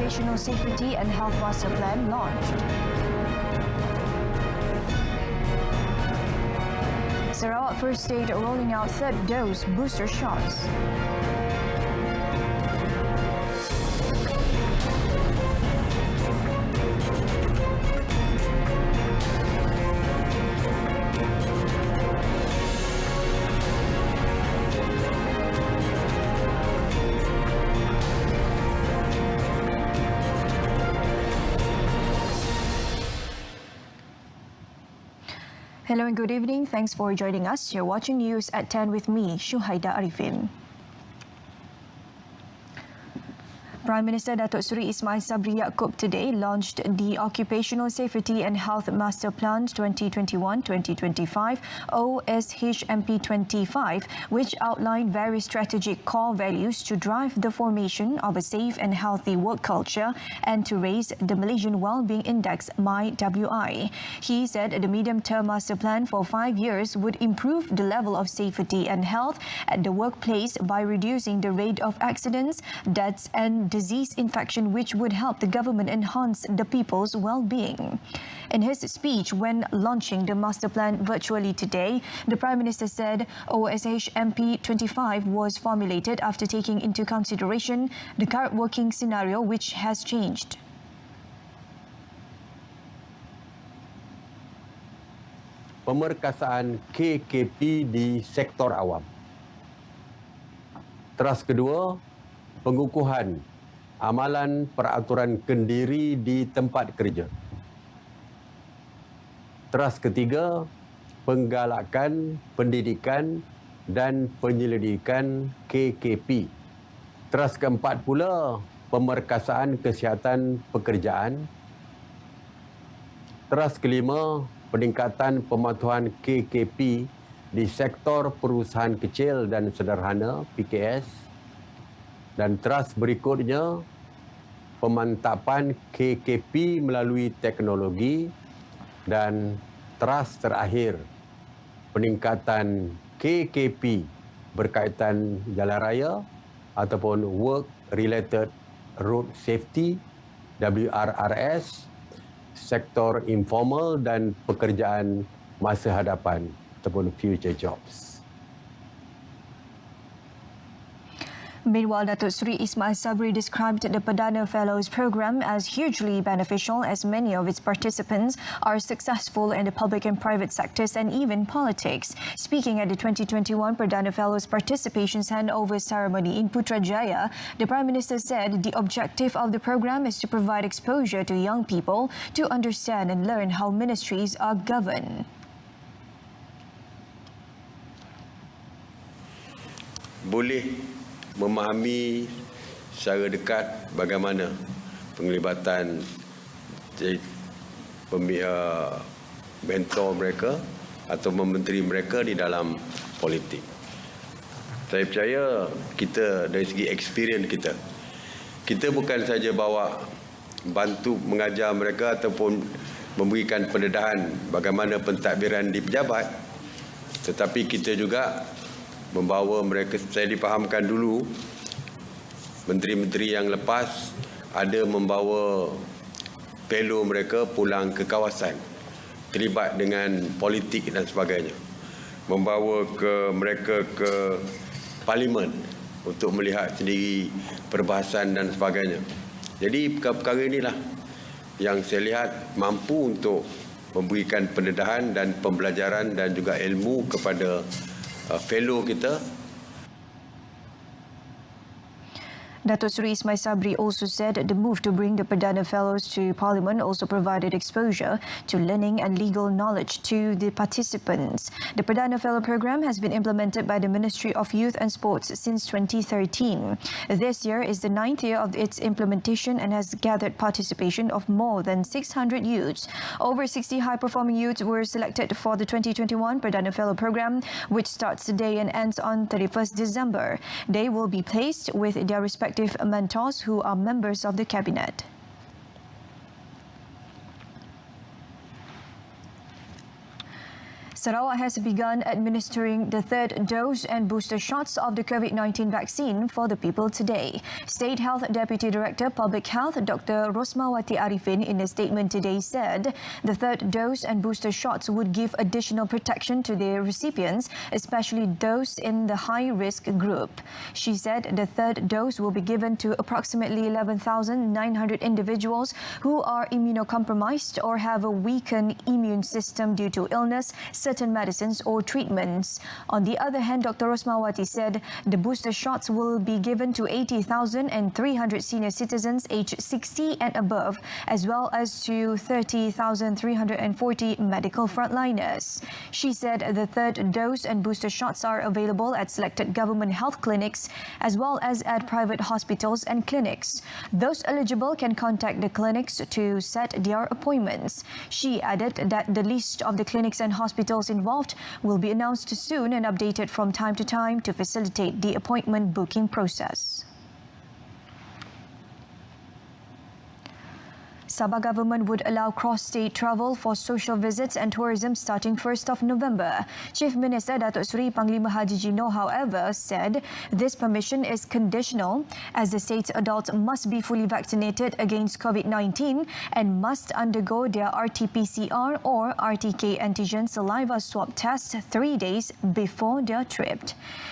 Occupational Safety and Health Master Plan launched. Sarawak First State rolling out third dose booster shots. Hello and good evening. Thanks for joining us. You're watching news at 10 with me, Shuhaida Arifin. Prime Minister Datuk Seri Ismail Sabri Yaakob today launched the Occupational Safety and Health Master Plan 2021-2025 OSHMP25, which outlined various strategic core values to drive the formation of a safe and healthy work culture and to raise the Malaysian Wellbeing Index (MyWI). He said the medium-term master plan for 5 years would improve the level of safety and health at the workplace by reducing the rate of accidents, deaths and disease infection, which would help the government enhance the people's well-being. In his speech when launching the master plan virtually today, the Prime Minister said OSHMP 25 was formulated after taking into consideration the current working scenario, which has changed. Pemerkasaan KKP di sektor awam. Teras kedua, pengukuhan amalan peraturan kendiri di tempat kerja. Teras ketiga, penggalakan pendidikan dan penyelidikan KKP. Teras keempat pula, pemerkasaan kesihatan pekerjaan. Teras kelima, peningkatan pematuhan KKP di sektor perusahaan kecil dan sederhana PKS. Dan teras berikutnya, pemantapan KKP melalui teknologi dan teras terakhir, peningkatan KKP berkaitan jalan raya ataupun Work Related Road Safety WRRS, sektor informal dan pekerjaan masa hadapan ataupun future jobs. Meanwhile, Datuk Seri Ismail Sabri described the Perdana Fellows program as hugely beneficial, as many of its participants are successful in the public and private sectors and even politics. Speaking at the 2021 Perdana Fellows Participations Handover Ceremony in Putrajaya, the Prime Minister said the objective of the program is to provide exposure to young people to understand and learn how ministries are governed. Boleh memahami secara dekat bagaimana penglibatan mentor mereka atau menteri mereka di dalam politik. Saya percaya kita dari segi experience kita bukan saja bawa bantu mengajar mereka ataupun memberikan pendedahan bagaimana pentadbiran di pejabat, tetapi kita juga membawa mereka. Saya difahamkan dulu menteri-menteri yang lepas ada membawa fellow mereka pulang ke kawasan, terlibat dengan politik dan sebagainya, membawa mereka ke parlimen untuk melihat sendiri perbahasan dan sebagainya. Jadi perkara inilah yang saya lihat mampu untuk memberikan pendedahan dan pembelajaran dan juga ilmu kepada fellow kita. Datuk Seri Ismail Sabri also said the move to bring the Perdana Fellows to Parliament also provided exposure to learning and legal knowledge to the participants. The Perdana Fellow program has been implemented by the Ministry of Youth and Sports since 2013. This year is the 9th year of its implementation and has gathered participation of more than 600 youths. Over 60 high-performing youths were selected for the 2021 Perdana Fellow program, which starts today and ends on 31st December. They will be placed with their respective mentors who are members of the cabinet. Sarawak has begun administering the third dose and booster shots of the COVID-19 vaccine for the people today. State Health Deputy Director Public Health Dr. Rosmawati Arifin in a statement today said the third dose and booster shots would give additional protection to their recipients, especially those in the high-risk group. She said the third dose will be given to approximately 11,900 individuals who are immunocompromised or have a weakened immune system due to illness, certain medicines or treatments. On the other hand, Dr. Rosmawati said the booster shots will be given to 80,300 senior citizens aged 60 and above, as well as to 30,340 medical frontliners. She said the third dose and booster shots are available at selected government health clinics as well as at private hospitals and clinics. Those eligible can contact the clinics to set their appointments. She added that the list of the clinics and hospitals involved will be announced soon and updated from time to time to facilitate the appointment booking process. Sabah government would allow cross-state travel for social visits and tourism starting 1st of November. Chief Minister Datuk Seri Panglima Haji Jino, however, said this permission is conditional as the state's adults must be fully vaccinated against COVID-19 and must undergo their RT-PCR or RTK antigen saliva swab test 3 days before their trip.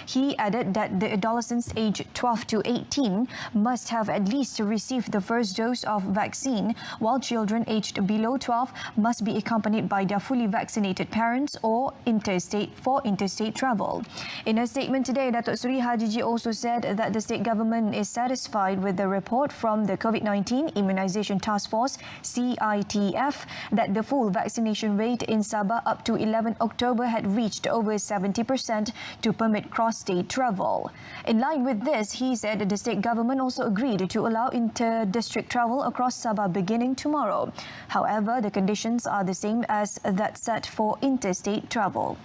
He added that the adolescents aged 12 to 18 must have at least received the first dose of vaccine, while children aged below 12 must be accompanied by their fully vaccinated parents or interstate travel. In a statement today, Datuk Seri Hajiji also said that the state government is satisfied with the report from the COVID-19 Immunisation Task Force, CITF, that the full vaccination rate in Sabah up to 11 October had reached over 70% to permit cross-state travel. In line with this, he said the state government also agreed to allow inter-district travel across Sabah beginning tomorrow. However, the conditions are the same as that set for interstate travel.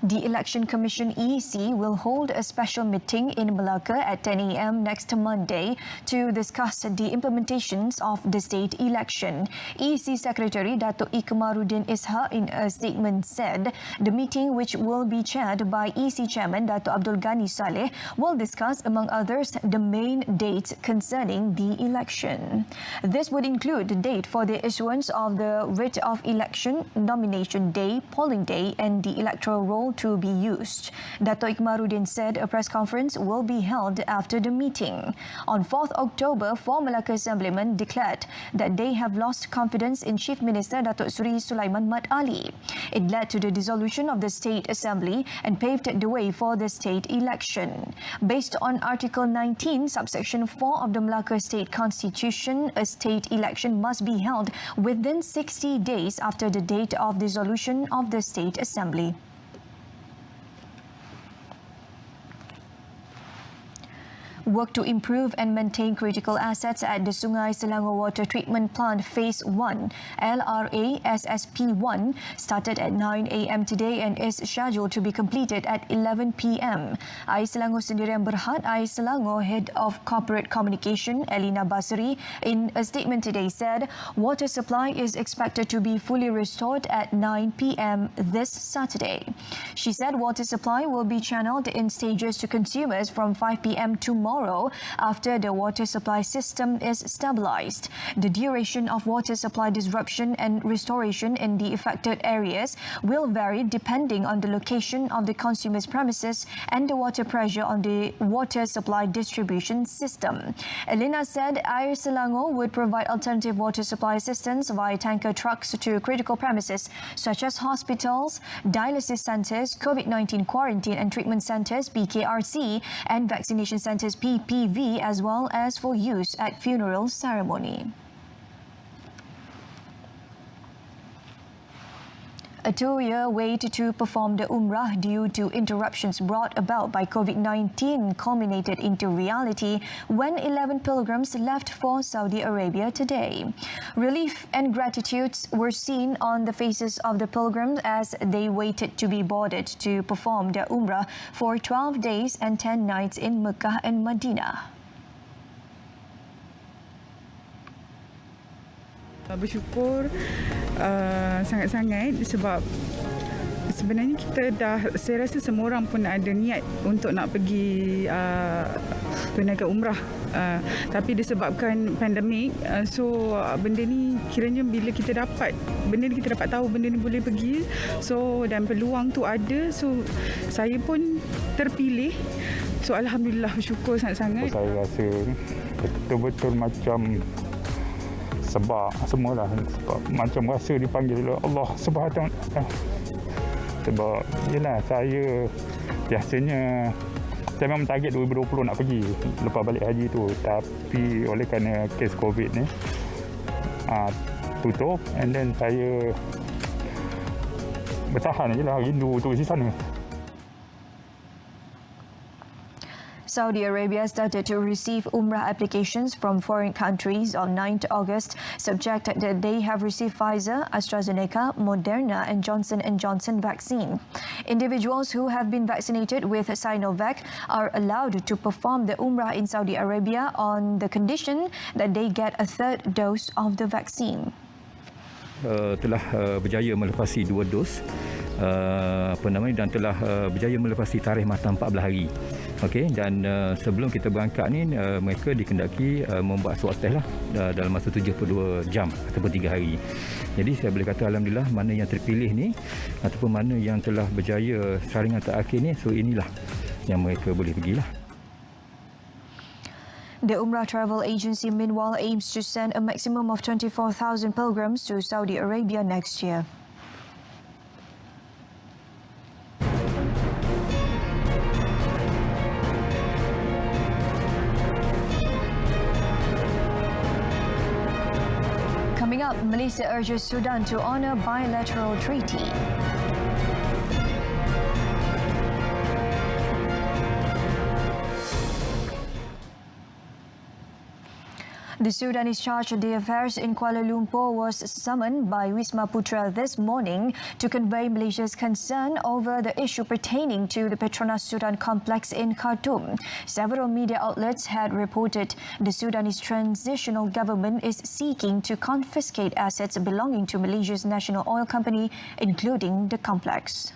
The Election Commission EC will hold a special meeting in Melaka at 10 a.m. next Monday to discuss the implementations of the state election. EC Secretary Datuk Ikmaruddin Ishak in a statement said the meeting, which will be chaired by EC Chairman Datuk Abdul Ghani Saleh, will discuss, among others, the main dates concerning the election. This would include the date for the issuance of the writ of election, nomination day, polling day and the electoral roll to be used. Datuk Ikmaruddin said a press conference will be held after the meeting. On 4th October, 4 Melaka Assemblymen declared that they have lost confidence in Chief Minister Datuk Seri Sulaiman Mat Ali. It led to the dissolution of the State Assembly and paved the way for the state election. Based on Article 19, subsection 4 of the Melaka State Constitution, a state election must be held within 60 days after the date of dissolution of the State Assembly. Work to improve and maintain critical assets at the Sungai Selangor Water Treatment Plant Phase 1, LRA SSP1, started at 9 a.m. today and is scheduled to be completed at 11 p.m. Air Selangor Sendirian Berhad Air Selangor Head of Corporate Communication, Elina Basri, in a statement today said water supply is expected to be fully restored at 9 p.m. this Saturday. She said water supply will be channeled in stages to consumers from 5 p.m. tomorrow after the water supply system is stabilized. The duration of water supply disruption and restoration in the affected areas will vary depending on the location of the consumer's premises and the water pressure on the water supply distribution system. Elena said Air Selangor would provide alternative water supply assistance via tanker trucks to critical premises such as hospitals, dialysis centres, COVID-19 quarantine and treatment centres (PKRC) and vaccination centres (PPV), as well as for use at funeral ceremony. A 2-year wait to perform the Umrah due to interruptions brought about by COVID-19 culminated into reality when 11 pilgrims left for Saudi Arabia today. Relief and gratitude were seen on the faces of the pilgrims as they waited to be boarded to perform their Umrah for 12 days and 10 nights in Mecca and Medina. Bersyukur sangat-sangat sebab sebenarnya saya rasa semua orang pun ada niat untuk nak pergi tunaikan umrah. Tapi disebabkan pandemik, so benda ni kiranya bila kita dapat tahu benda ni boleh pergi, so dan peluang tu ada, so saya pun terpilih. So alhamdulillah, bersyukur sangat-sangat. Saya rasa betul-betul macam sebab semualah, sebab macam rasa dipanggil oleh Allah Subhanahu. Sebab yelah, saya biasanya saya memang target 2020 nak pergi lepas balik haji tu, tapi oleh kerana kes COVID ni tutup, and then saya bertahan je lah, rindu untuk di sana. Saudi Arabia started to receive Umrah applications from foreign countries on 9th August, subject that they have received Pfizer, AstraZeneca, Moderna and Johnson & Johnson vaccine. Individuals who have been vaccinated with Sinovac are allowed to perform the Umrah in Saudi Arabia on the condition that they get a third dose of the vaccine. Telah berjaya melepasi 2 dos dan telah berjaya melepasi tarikh masa 14 hari. Okey, dan sebelum kita berangkat ni mereka dikendaki membuat swab test lah dalam masa 72 jam ataupun 3 hari. Jadi saya boleh kata alhamdulillah, mana yang terpilih ni ataupun mana yang telah berjaya saringan terakhir ni, so inilah yang mereka boleh pergilah. The Umrah Travel Agency meanwhile aims to send a maximum of 24,000 pilgrims to Saudi Arabia next year. Coming up, Malaysia urges Sudan to honour bilateral treaty. The Sudanese Charge d'Affaires in Kuala Lumpur was summoned by Wisma Putra this morning to convey Malaysia's concern over the issue pertaining to the Petronas Sudan complex in Khartoum. Several media outlets had reported the Sudanese transitional government is seeking to confiscate assets belonging to Malaysia's national oil company, including the complex.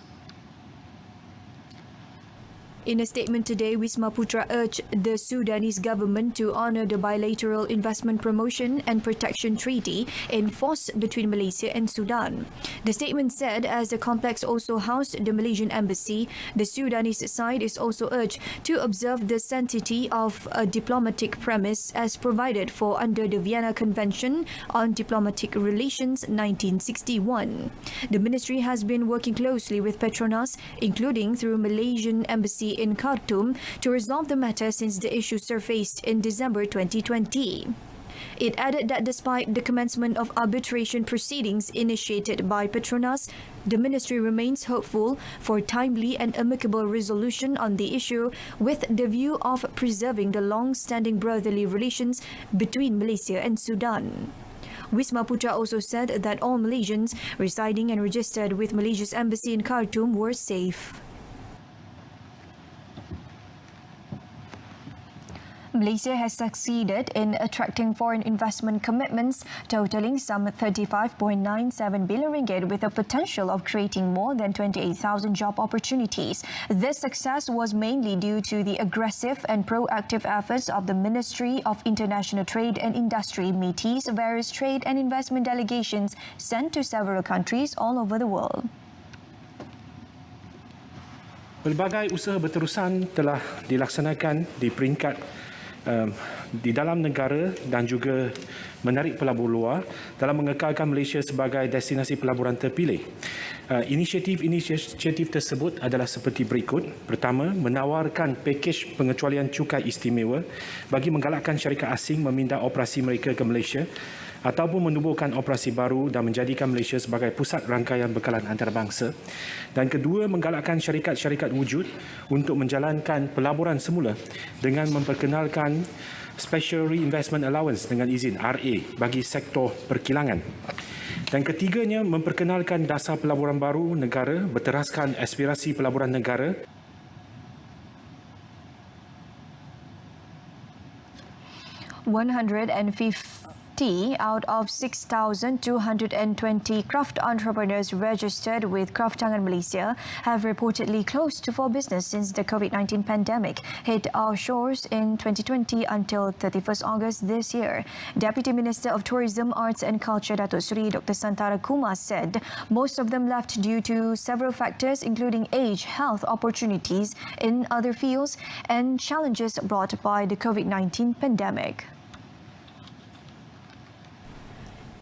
In a statement today, Wisma Putra urged the Sudanese government to honour the bilateral investment promotion and protection treaty in force between Malaysia and Sudan. The statement said as the complex also housed the Malaysian embassy, the Sudanese side is also urged to observe the sanctity of a diplomatic premise as provided for under the Vienna Convention on Diplomatic Relations 1961. The ministry has been working closely with Petronas, including through Malaysian embassy in Khartoum, to resolve the matter since the issue surfaced in December 2020. It added that despite the commencement of arbitration proceedings initiated by Petronas, the ministry remains hopeful for timely and amicable resolution on the issue with the view of preserving the long-standing brotherly relations between Malaysia and Sudan. Wisma Putra also said that all Malaysians residing and registered with Malaysia's embassy in Khartoum were safe. Malaysia has succeeded in attracting foreign investment commitments totaling some 35.97 billion ringgit with a potential of creating more than 28,000 job opportunities. This success was mainly due to the aggressive and proactive efforts of the Ministry of International Trade and Industry, MITI's various trade and investment delegations sent to several countries all over the world. Pelbagai usaha berterusan telah dilaksanakan di peringkat di dalam negara dan juga menarik pelabur luar dalam mengekalkan Malaysia sebagai destinasi pelaburan terpilih. Inisiatif tersebut adalah seperti berikut. Pertama, menawarkan pakej pengecualian cukai istimewa bagi menggalakkan syarikat asing memindah operasi mereka ke Malaysia ataupun menubuhkan operasi baru dan menjadikan Malaysia sebagai pusat rangkaian bekalan antarabangsa. Dan kedua, menggalakkan syarikat-syarikat wujud untuk menjalankan pelaburan semula dengan memperkenalkan Special Reinvestment Allowance dengan izin RA bagi sektor perkilangan. Dan ketiganya, memperkenalkan dasar pelaburan baru negara berteraskan aspirasi pelaburan negara. 50 out of 6,220 craft entrepreneurs registered with Kraftangan Malaysia have reportedly closed for business since the COVID-19 pandemic hit our shores in 2020 until 31st August this year. Deputy Minister of Tourism, Arts and Culture Datuk Seri Dr. Santara Kumar said most of them left due to several factors including age, health, opportunities in other fields and challenges brought by the COVID-19 pandemic.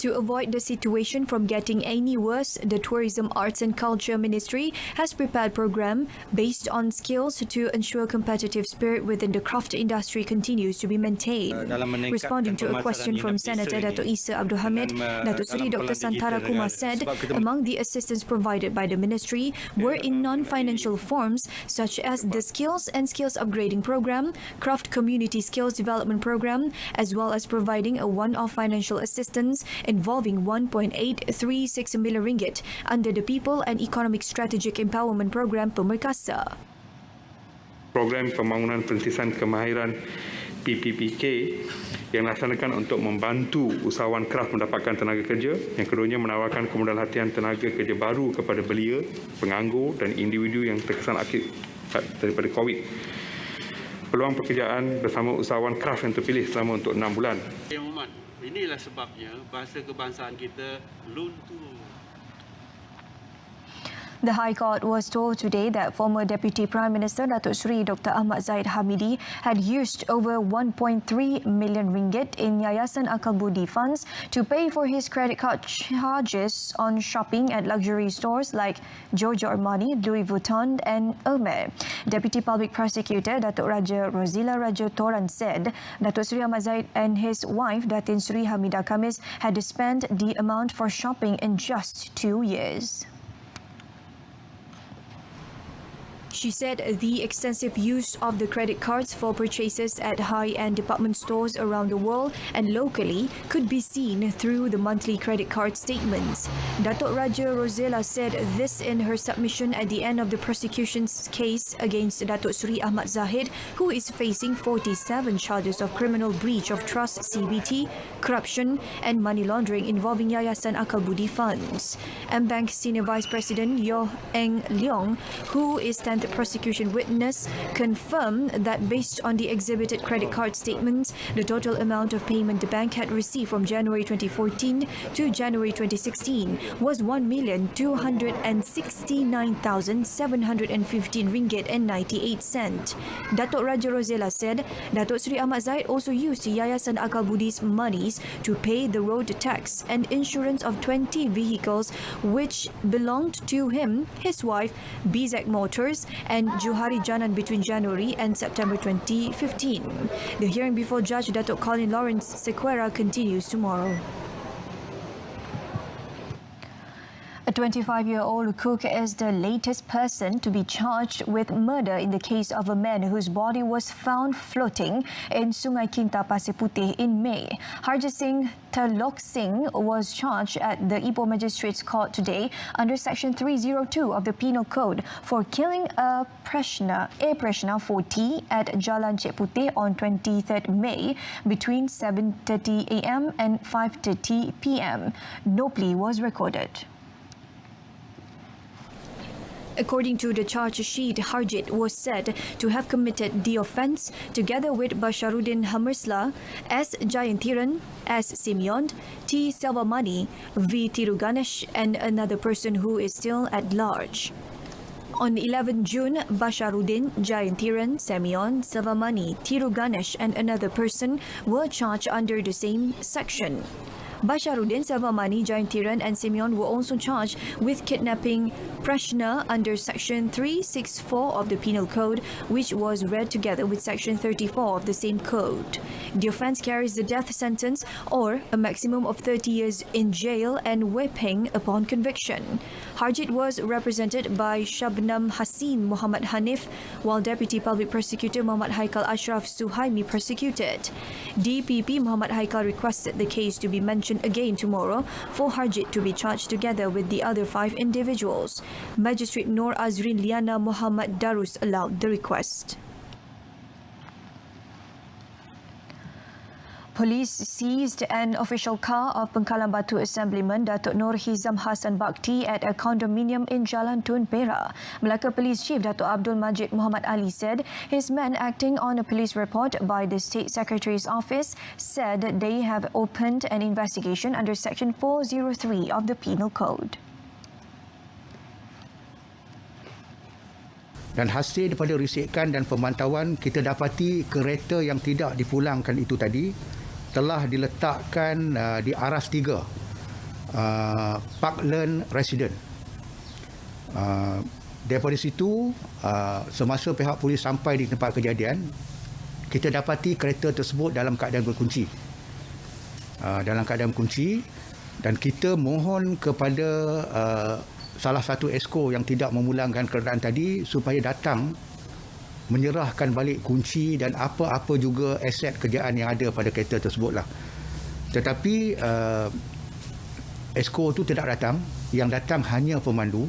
To avoid the situation from getting any worse, the Tourism, Arts and Culture Ministry has prepared a program based on skills to ensure competitive spirit within the craft industry continues to be maintained. Responding to a question from Senator Datuk Isa Abdul Hamid, Datuk Seri Dr. Santara Kumar said among the assistance provided by the ministry were in non-financial forms such as the Skills and Skills Upgrading Program, Craft Community Skills Development Program, as well as providing a one-off financial assistance involving 1.836 million ringgit under the People and Economic Strategic Empowerment Program Pemerkasa. Program Pembangunan Perintisan Kemahiran PPPK yang dilaksanakan untuk membantu usahawan kraf mendapatkan tenaga kerja. Yang keduanya menawarkan kemudahan latihan tenaga kerja baru kepada belia, penganggur dan individu yang terkesan akibat daripada COVID. Peluang pekerjaan bersama usahawan kraf yang terpilih selama untuk 6 bulan. Inilah sebabnya bahasa kebangsaan kita luntur. The High Court was told today that former Deputy Prime Minister Datuk Seri Dr. Ahmad Zahid Hamidi had used over 1.3 million ringgit in Yayasan Akal Budi funds to pay for his credit card charges on shopping at luxury stores like Giorgio Armani, Louis Vuitton and Hermes. Deputy Public Prosecutor Datuk Raja Rozila Raja Toran said Datuk Seri Ahmad Zahid and his wife Datin Sri Hamidah Khamis had spent the amount for shopping in just 2 years. She said the extensive use of the credit cards for purchases at high-end department stores around the world and locally could be seen through the monthly credit card statements. Datuk Raja Rozela said this in her submission at the end of the prosecution's case against Datuk Seri Ahmad Zahid, who is facing 47 charges of criminal breach of trust CBT, corruption and money laundering involving Yayasan Akal Budi funds. M-Bank Senior Vice President Yoh Eng Leong, who is 10th prosecution witness, confirmed that based on the exhibited credit card statements, the total amount of payment the bank had received from January 2014 to January 2016 was 1,269,715 ringgit and 98 cent. Datuk Raja Rozela said Datuk Seri Ahmad Zahid also used Yayasan Akal Budi's monies to pay the road tax and insurance of 20 vehicles which belonged to him, his wife, BZ Motors and Johari Janan between January and September 2015. The hearing before Judge Datuk Colin Lawrence Sequeira continues tomorrow. A 25-year-old cook is the latest person to be charged with murder in the case of a man whose body was found floating in Sungai Kinta, Pasir Putih in May. Harjit Singh Terlok Singh was charged at the Ipoh Magistrates Court today under Section 302 of the Penal Code for killing a Prashna 40 at Jalan Cik Putih on 23rd May between 7:30 a.m. and 5:30 p.m. No plea was recorded. According to the charge sheet, Harjit was said to have committed the offence together with Basharuddin Hamersla, S. Jayantiran, S. Simeon, T. Selvamani, V. Tiruganesh and another person who is still at large. On 11 June, Basharuddin, Jayantiran, Simeon, Selvamani, Tiruganesh and another person were charged under the same section. Basharuddin, Selvamani, Jayantiran and Simeon were also charged with kidnapping Prashna under Section 364 of the Penal Code, which was read together with Section 34 of the same code. The offence carries the death sentence or a maximum of 30 years in jail and whipping upon conviction. Harjit was represented by Shabnam Hassin Muhammad Hanif, while Deputy Public Prosecutor Muhammad Haikal Ashraf Suhaimi prosecuted. DPP Muhammad Haikal requested the case to be mentioned again tomorrow for Harjit to be charged together with the other 5 individuals. Magistrate Nur Azrin Liana Muhammad Darus allowed the request. Police seized an official car of Pengkalan Batu Assemblyman Datuk Nur Hizam Hassan Bakti at a condominium in Jalan Tun Perak. Melaka Police Chief Datuk Abdul Majid Muhammad Ali said his men, acting on a police report by the State Secretary's office, said they have opened an investigation under Section 403 of the Penal Code. Dan hasil daripada risikan dan pemantauan, kita dapati kereta yang tidak dipulangkan itu tadi telah diletakkan di aras 3 Parkland Resident. Daripada situ, semasa pihak polis sampai di tempat kejadian, kita dapati kereta tersebut dalam keadaan berkunci. Dan kita mohon kepada salah satu esko yang tidak memulangkan kenderaan tadi supaya datang menyerahkan balik kunci dan apa-apa juga aset kerjaan yang ada pada kereta tersebutlah. Tetapi esko itu tidak datang, yang datang hanya pemandu,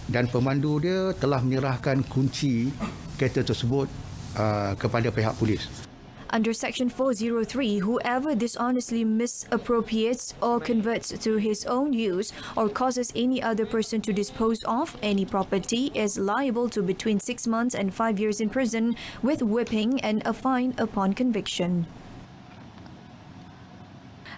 dan pemandu dia telah menyerahkan kunci kereta tersebut kepada pihak polis. Under Section 403, whoever dishonestly misappropriates or converts to his own use or causes any other person to dispose of any property is liable to between 6 months and 5 years in prison with whipping and a fine upon conviction.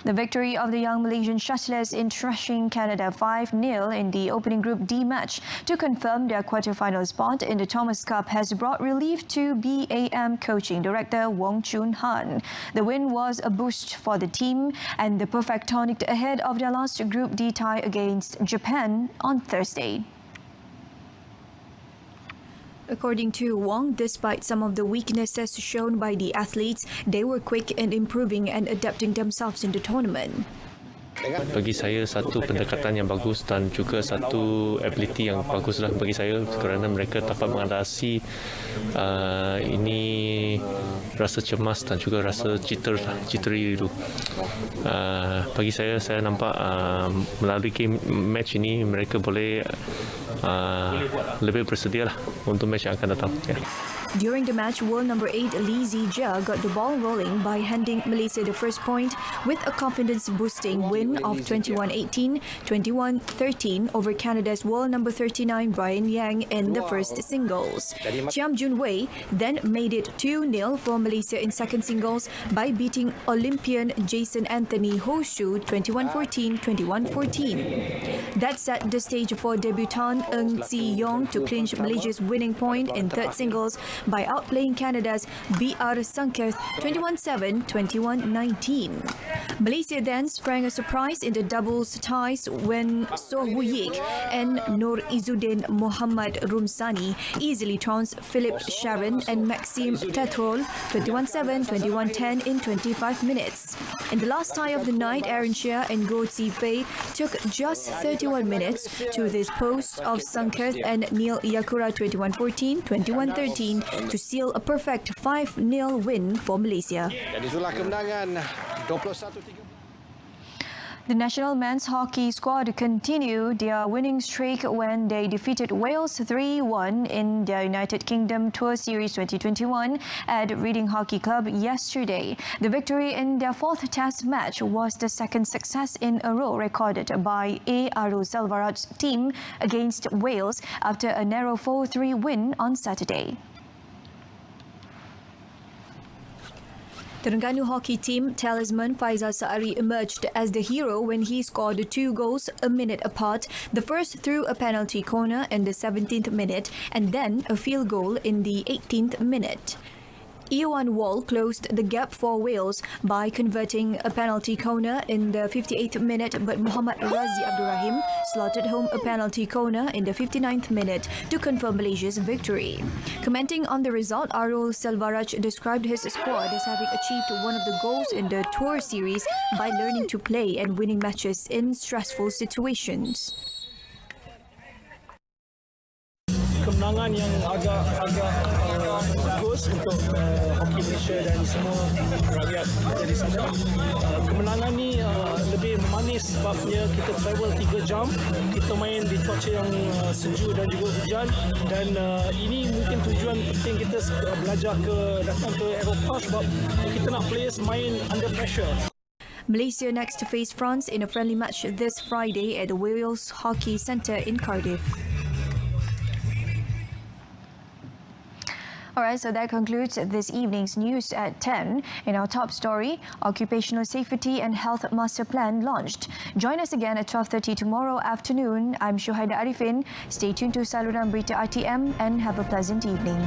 The victory of the young Malaysian shuttlers in thrashing Canada 5-0 in the opening Group D match to confirm their quarter-final spot in the Thomas Cup has brought relief to BAM coaching director Wong Chun Han. The win was a boost for the team and the perfect tonic ahead of their last Group D tie against Japan on Thursday. According to Wong, despite some of the weaknesses shown by the athletes, they were quick in improving and adapting themselves in the tournament. Bagi saya satu pendekatan yang bagus dan juga satu ability yang baguslah bagi saya kerana mereka dapat mengatasi ini rasa cemas dan juga rasa jittery itu. Bagi saya nampak melalui game match ini mereka boleh lebih bersedia lah untuk match yang akan datang. Ya. During the match, world number 8 Lee Zijia got the ball rolling by handing Malaysia the first point with a confidence-boosting win of 21-18, 21-13 over Canada's world number 39 Brian Yang in the first singles. Chiam Jun Wei then made it 2-0 for Malaysia in second singles by beating Olympian Jason Anthony Ho Shu 21-14, 21-14. That set the stage for debutant Ng Tzi Yong to clinch Malaysia's winning point in third singles by outplaying Canada's BR Sanketh 21-7, 21-19. Malaysia then sprang a surprise in the doubles ties when Soh Woo Yik and Nur Izzuddin Muhammad Rumsani easily trounced Philip Sharon and Maxime Tetrol 21-7, 21-10 in 25 minutes. In the last tie of the night, Aaron Chia and Goh Tzi Fei took just 31 minutes to the post of Sanketh and Neil Yakura 21-14, 21-13 to seal a perfect 5-0 win for Malaysia. Itulah kemenangan 21-3. The national men's hockey squad continued their winning streak when they defeated Wales 3-1 in their United Kingdom Tour Series 2021 at Reading Hockey Club yesterday. The victory in their fourth test match was the second success in a row recorded by A. Arul Selvaraj's team against Wales after a narrow 4-3 win on Saturday. Terengganu hockey team talisman Faizal Saari emerged as the hero when he scored 2 goals a minute apart, the first through a penalty corner in the 17th minute and then a field goal in the 18th minute. Iwan Wall closed the gap for Wales by converting a penalty corner in the 58th minute, but Muhammad Razi Abdurrahim slotted home a penalty corner in the 59th minute to confirm Malaysia's victory. Commenting on the result, Arul Selvaraj described his squad as having achieved one of the goals in the tour series by learning to play and winning matches in stressful situations. Kemenangan yang agak bagus untuk hoki Malaysia dan semua rakyat kita di sana. Kemenangan ni lebih manis sebabnya kita travel 3 jam, kita main di cuaca yang sejuk dan juga hujan, dan ini mungkin tujuan penting kita belajar datang ke Eropah sebab kita nak players main under pressure. Malaysia next to face France in a friendly match this Friday at the Wales Hockey Centre in Cardiff. Alright, so that concludes this evening's news at 10. In our top story, Occupational Safety and Health Master Plan launched. Join us again at 12:30 tomorrow afternoon. I'm Shuhaida Arifin. Stay tuned to saluran Berita RTM and have a pleasant evening.